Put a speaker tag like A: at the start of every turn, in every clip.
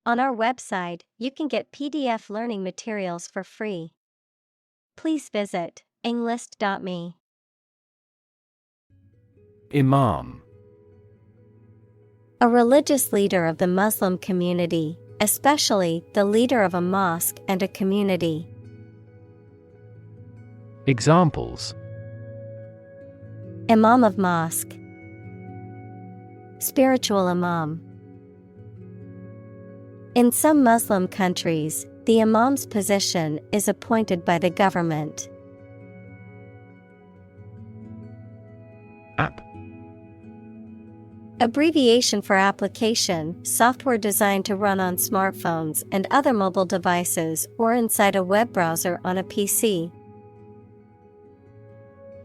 A: On our website, you can get PDF learning materials for free. Please visit englist.me.
B: Imam.
A: A religious leader of the Muslim community, especially the leader of a mosque and a community.
B: Examples:
A: Imam of mosque. Spiritual imam. In some Muslim countries, the imam's position is appointed by the government.
B: App.
A: Abbreviation for application, software designed to run on smartphones and other mobile devices or inside a web browser on a PC.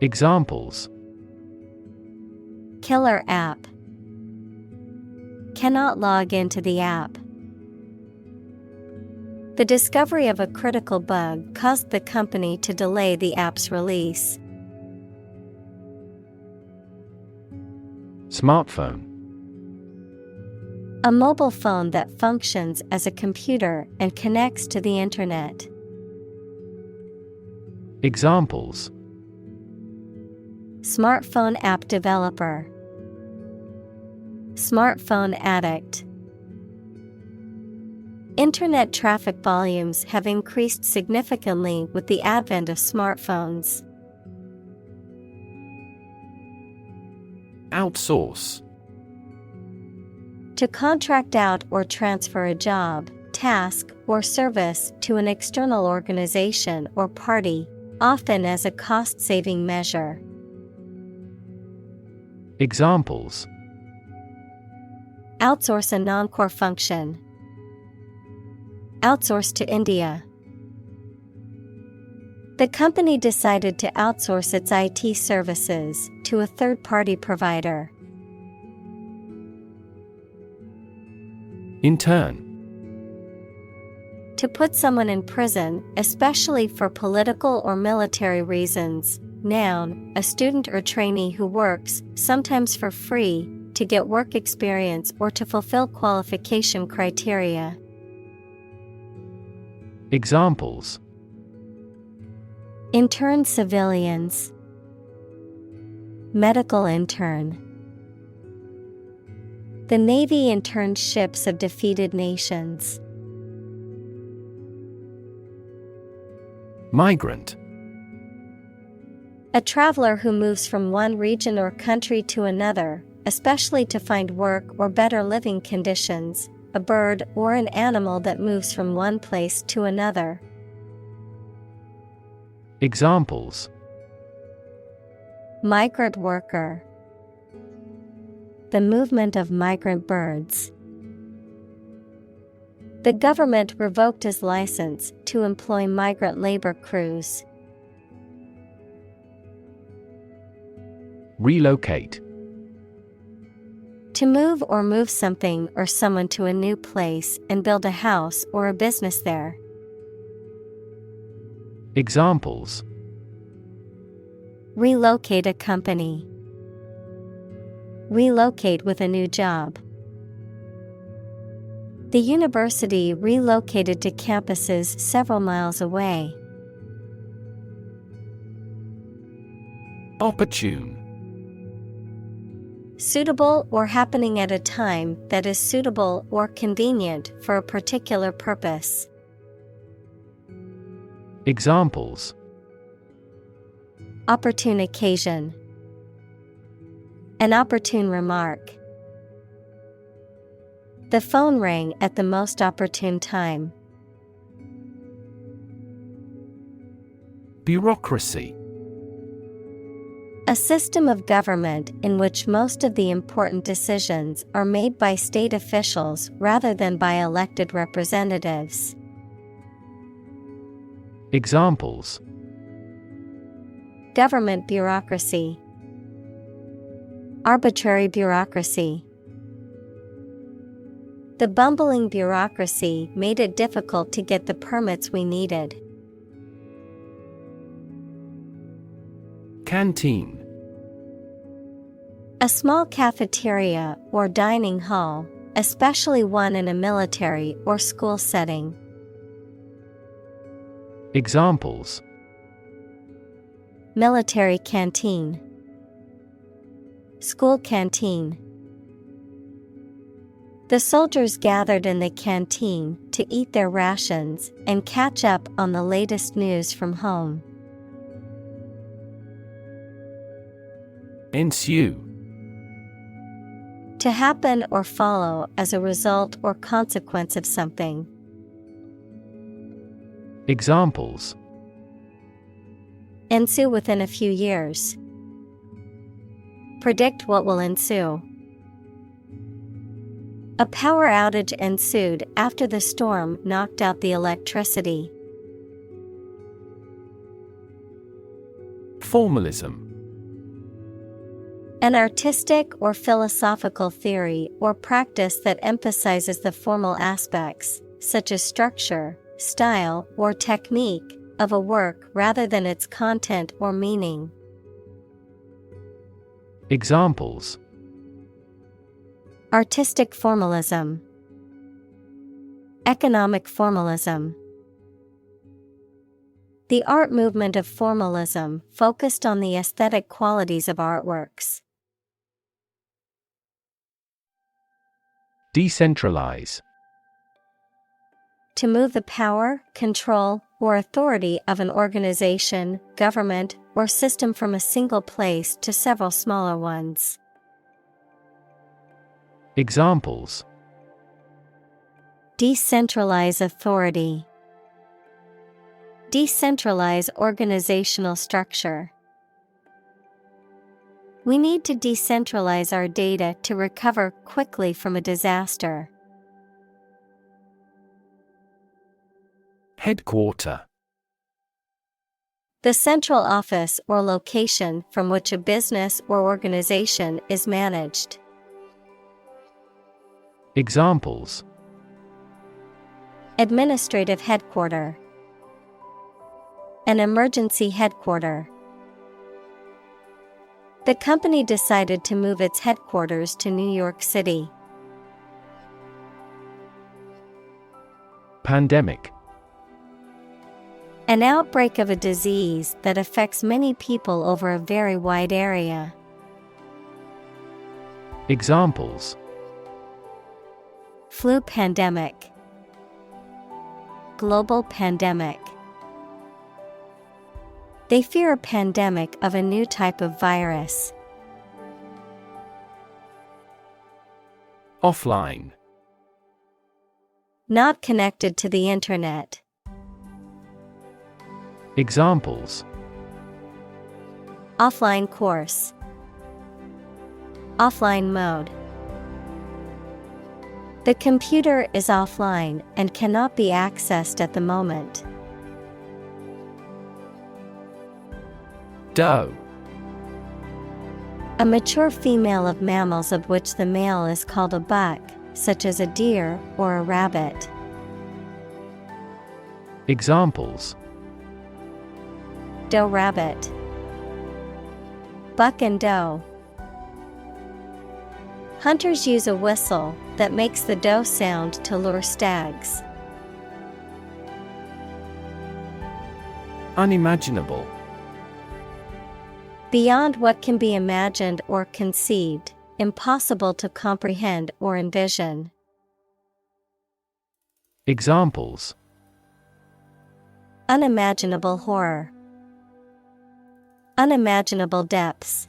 B: Examples:
A: Killer app. Cannot log into the app. The discovery of a critical bug caused the company to delay the app's release.
B: Smartphone.
A: A mobile phone that functions as a computer and connects to the internet.
B: Examples:
A: Smartphone app developer. Smartphone addict. Internet traffic volumes have increased significantly with the advent of smartphones.
B: Outsource.
A: To contract out or transfer a job, task, or service to an external organization or party, often as a cost-saving measure.
B: Examples:
A: Outsource a non-core function. Outsource to India. The company decided to outsource its IT services to a third-party provider.
B: Intern.
A: To put someone in prison, especially for political or military reasons. Noun, a student or trainee who works, sometimes for free, to get work experience or to fulfill qualification criteria.
B: Examples:
A: Intern civilians. Medical intern. The Navy interned ships of defeated nations.
B: Migrant.
A: A traveler who moves from one region or country to another, especially to find work or better living conditions, a bird or an animal that moves from one place to another.
B: Examples:
A: Migrant worker. The movement of migrant birds. The government revoked his license to employ migrant labor crews.
B: Relocate.
A: To move or move something or someone to a new place and build a house or a business there.
B: Examples:
A: Relocate a company. Relocate with a new job. The university relocated to campuses several miles away.
B: Opportune.
A: Suitable or happening at a time that is suitable or convenient for a particular purpose.
B: Examples:
A: Opportune occasion. An opportune remark. The phone rang at the most opportune time.
B: Bureaucracy.
A: A system of government in which most of the important decisions are made by state officials rather than by elected representatives.
B: Examples:
A: Government bureaucracy. Arbitrary bureaucracy. The bumbling bureaucracy made it difficult to get the permits we needed.
B: Canteen.
A: A small cafeteria or dining hall, especially one in a military or school setting.
B: Examples:
A: Military canteen, school canteen. The soldiers gathered in the canteen to eat their rations and catch up on the latest news from home.
B: Ensue.
A: To happen or follow as a result or consequence of something.
B: Examples:
A: Ensue within a few years. Predict what will ensue. A power outage ensued after the storm knocked out the electricity.
B: Formalism.
A: An artistic or philosophical theory or practice that emphasizes the formal aspects, such as structure, style, or technique, of a work rather than its content or meaning.
B: Examples:
A: Artistic formalism, economic formalism. The art movement of formalism focused on the aesthetic qualities of artworks.
B: Decentralize.
A: To move the power, control, or authority of an organization, government, or system from a single place to several smaller ones.
B: Examples:
A: Decentralize authority. Decentralize organizational structure. We need to decentralize our data to recover quickly from a disaster.
B: Headquarter.
A: The central office or location from which a business or organization is managed.
B: Examples:
A: Administrative headquarter. An emergency headquarter. The company decided to move its headquarters to New York City.
B: Pandemic.
A: An outbreak of a disease that affects many people over a very wide area.
B: Examples:
A: Flu pandemic. Global pandemic. They fear a pandemic of a new type of virus.
B: Offline.
A: Not connected to the internet.
B: Examples:
A: Offline course. Offline mode. The computer is offline and cannot be accessed at the moment.
B: Doe.
A: A mature female of mammals of which the male is called a buck, such as a deer or a rabbit.
B: Examples:
A: Doe rabbit. Buck and doe. Hunters use a whistle that makes the doe sound to lure stags.
B: Unimaginable.
A: Beyond what can be imagined or conceived, impossible to comprehend or envision.
B: Examples:
A: Unimaginable horror. Unimaginable depths.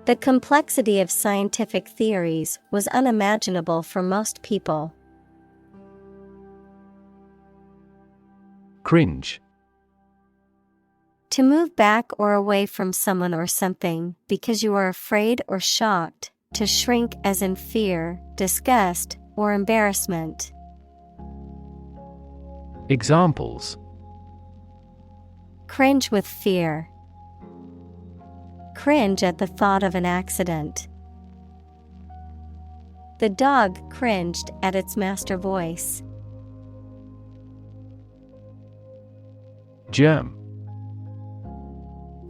A: The complexity of scientific theories was unimaginable for most people.
B: Cringe.
A: To move back or away from someone or something because you are afraid or shocked, to shrink as in fear, disgust, or embarrassment.
B: Examples:
A: Cringe with fear. Cringe at the thought of an accident. The dog cringed at its master's voice.
B: Germ.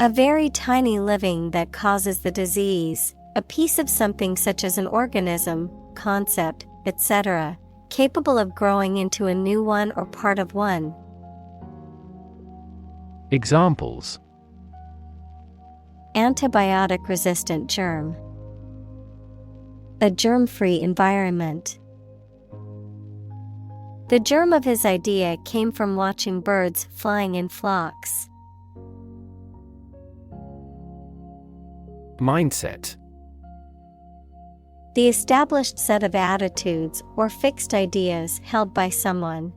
A: A very tiny living that causes the disease, A piece of something such as an organism, concept, etc., capable of growing into a new one or part of one.
B: Examples:
A: Antibiotic-resistant germ. A germ-free environment. The germ of his idea came from watching birds flying in flocks.
B: Mindset.
A: The established set of attitudes or fixed ideas held by someone.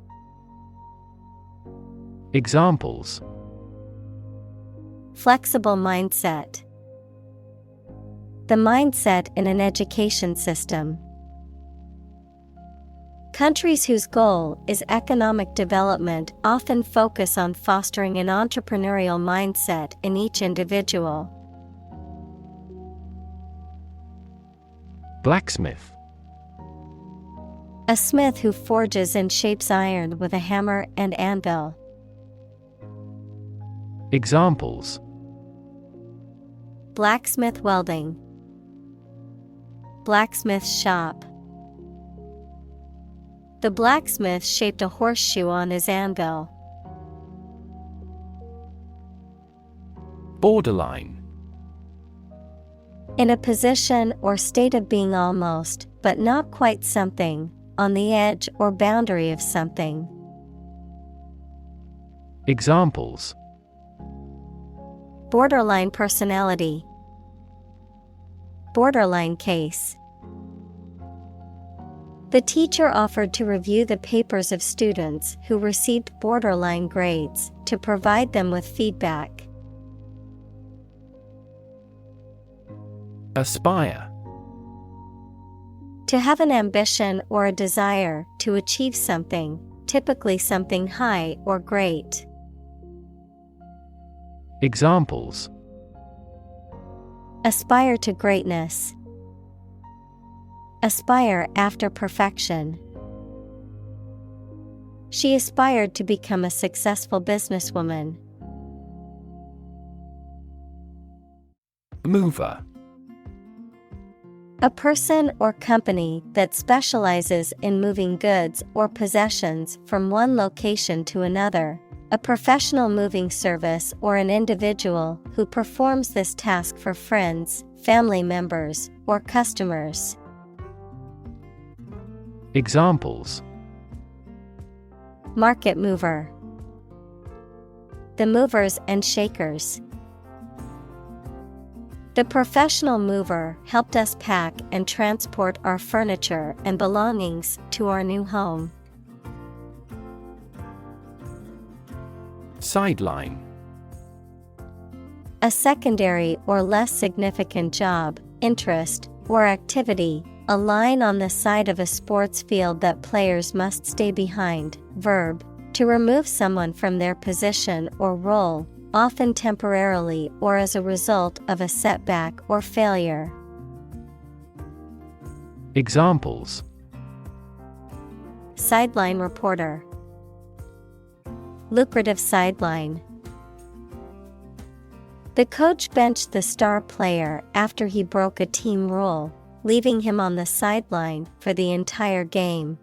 B: Examples:
A: Flexible mindset. The mindset in an education system. Countries whose goal is economic development often focus on fostering an entrepreneurial mindset in each individual.
B: Blacksmith.
A: A smith who forges and shapes iron with a hammer and anvil.
B: Examples:
A: Blacksmith welding. Blacksmith's shop. The blacksmith shaped a horseshoe on his anvil.
B: Borderline.
A: In a position or state of being almost, but not quite something, on the edge or boundary of something.
B: Examples:
A: Borderline personality. Borderline case. The teacher offered to review the papers of students who received borderline grades to provide them with feedback.
B: Aspire.
A: To have an ambition or a desire to achieve something, typically something high or great.
B: Examples:
A: Aspire to greatness. Aspire after perfection. She aspired to become a successful businesswoman.
B: Mover.
A: A person or company that specializes in moving goods or possessions from one location to another. A professional moving service or an individual who performs this task for friends, family members, or customers.
B: Examples:
A: Market mover. The movers and shakers. The professional mover helped us pack and transport our furniture and belongings to our new home.
B: Sideline.
A: A secondary or less significant job, interest, or activity. A line on the side of a sports field that players must stay behind. Verb. To remove someone from their position or role, often temporarily or as a result of a setback or failure.
B: Examples:
A: Sideline reporter. Lucrative sideline. The coach benched the star player after he broke a team rule, leaving him on the sideline for the entire game.